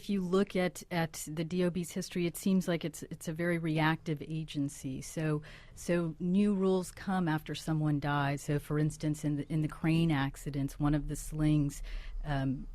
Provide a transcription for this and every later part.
if you look at the DOB's history, it seems like it's a very reactive agency. So new rules come after someone dies. So, for instance, in the crane accidents, one of the slings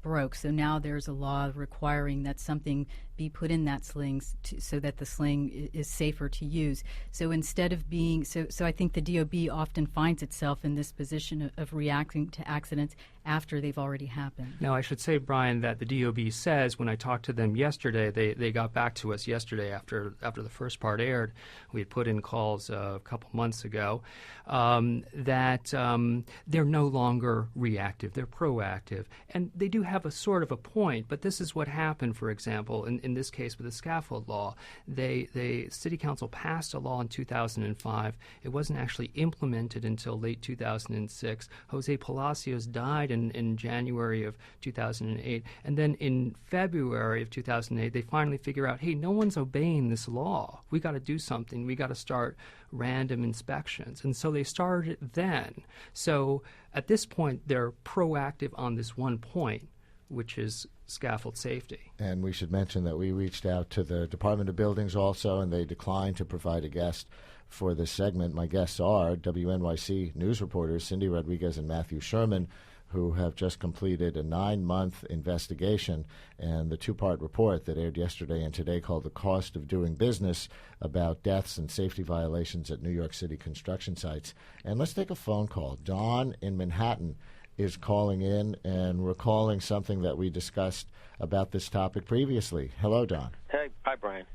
broke. So now there's a law requiring that something be put in that sling so that the sling is safer to use. So instead of being so I think the DOB often finds itself in this position of reacting to accidents after they've already happened. Now, I should say, Brian, that the DOB says, when I talked to them yesterday, they got back to us yesterday after the first part aired. We had put in calls a couple months ago, that they're no longer reactive. They're proactive. And they do have a sort of a point, but this is what happened, for example, in this case with the scaffold law. The City Council passed a law in 2005. It wasn't actually implemented until late 2006. Jose Palacios died in January of 2008. And then in February of 2008, they finally figure out, hey, no one's obeying this law. We got to do something. We got to start random inspections. And so they started then. So at this point, they're proactive on this one point, which is scaffold safety. And we should mention that we reached out to the Department of Buildings also, and they declined to provide a guest for this segment. My guests are WNYC news reporters Cindy Rodriguez and Matthew Sherman, who have just completed a 9-month investigation and the 2-part report that aired yesterday and today called The Cost of Doing Business, about deaths and safety violations at New York City construction sites. And let's take a phone call. Don in Manhattan is calling in and recalling something that we discussed about this topic previously. Hello, Don. Hey, hi, Brian.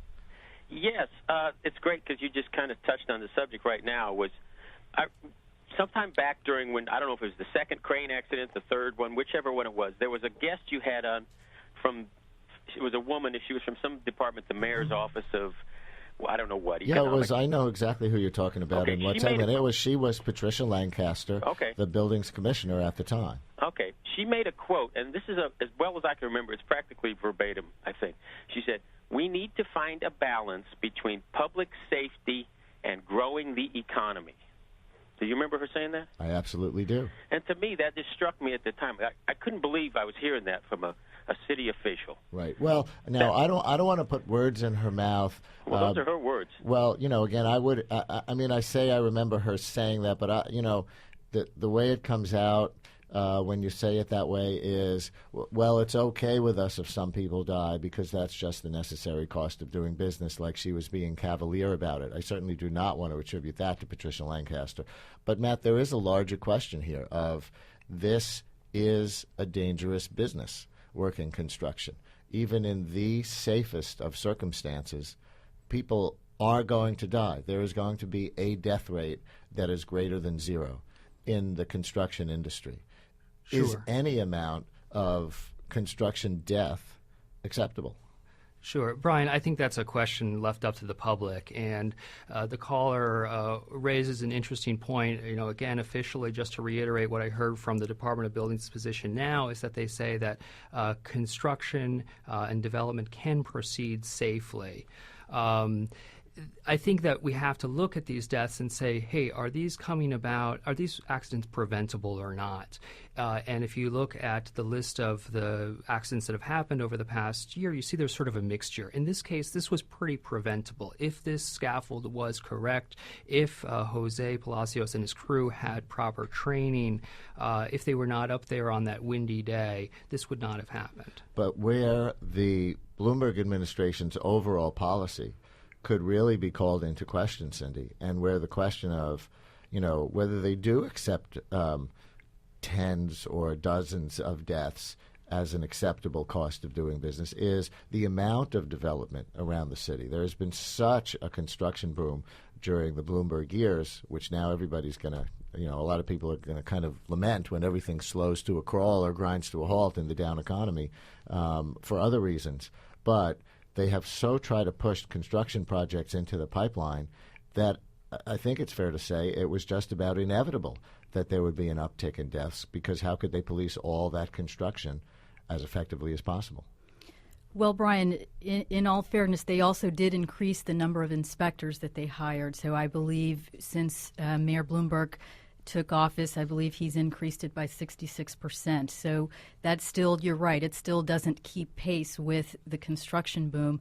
Yes, it's great because you just kind of touched on the subject right now. Sometime back during when, I don't know if it was the second crane accident, the third one, whichever one it was, there was a guest you had on it was a woman, she was from some department, the mayor's office of, well, I don't know what. Yeah, it was. I know exactly who you're talking about okay, and what segment. She was Patricia Lancaster, okay, the buildings commissioner at the time. Okay. She made a quote, and this is, as well as I can remember, it's practically verbatim, I think. She said, "We need to find a balance between public safety and growing the economy." Do you remember her saying that? I absolutely do. And to me, that just struck me at the time. I couldn't believe I was hearing that from a city official. Right. Well, now I don't want to put words in her mouth. Well, those are her words. Well, again, I would. I say I remember her saying that, but the way it comes out when you say it that way is, well, it's okay with us if some people die because that's just the necessary cost of doing business, like she was being cavalier about it. I certainly do not want to attribute that to Patricia Lancaster. But, Matt, there is a larger question here of this is a dangerous business, working construction. Even in the safest of circumstances, people are going to die. There is going to be a death rate that is greater than zero in the construction industry. Sure. Is any amount of construction death acceptable? Sure. Brian, I think that's a question left up to the public. And the caller raises an interesting point. Again, officially, just to reiterate what I heard from the Department of Buildings' position now is that they say that construction and development can proceed safely. I think that we have to look at these deaths and say, hey, are these accidents preventable or not? And if you look at the list of the accidents that have happened over the past year, you see there's sort of a mixture. In this case, this was pretty preventable. If this scaffold was correct, if Jose Palacios and his crew had proper training, if they were not up there on that windy day, this would not have happened. But where the Bloomberg administration's overall policy could really be called into question, Cindy, and where the question of, whether they do accept tens or dozens of deaths as an acceptable cost of doing business is the amount of development around the city. There has been such a construction boom during the Bloomberg years, which now everybody's going to, a lot of people are going to kind of lament when everything slows to a crawl or grinds to a halt in the down economy for other reasons. But they have so tried to push construction projects into the pipeline that I think it's fair to say it was just about inevitable that there would be an uptick in deaths, because how could they police all that construction as effectively as possible? Well, Brian, in all fairness, they also did increase the number of inspectors that they hired. So I believe since Mayor Bloomberg took office, I believe he's increased it by 66%. So that's still, you're right, it still doesn't keep pace with the construction boom.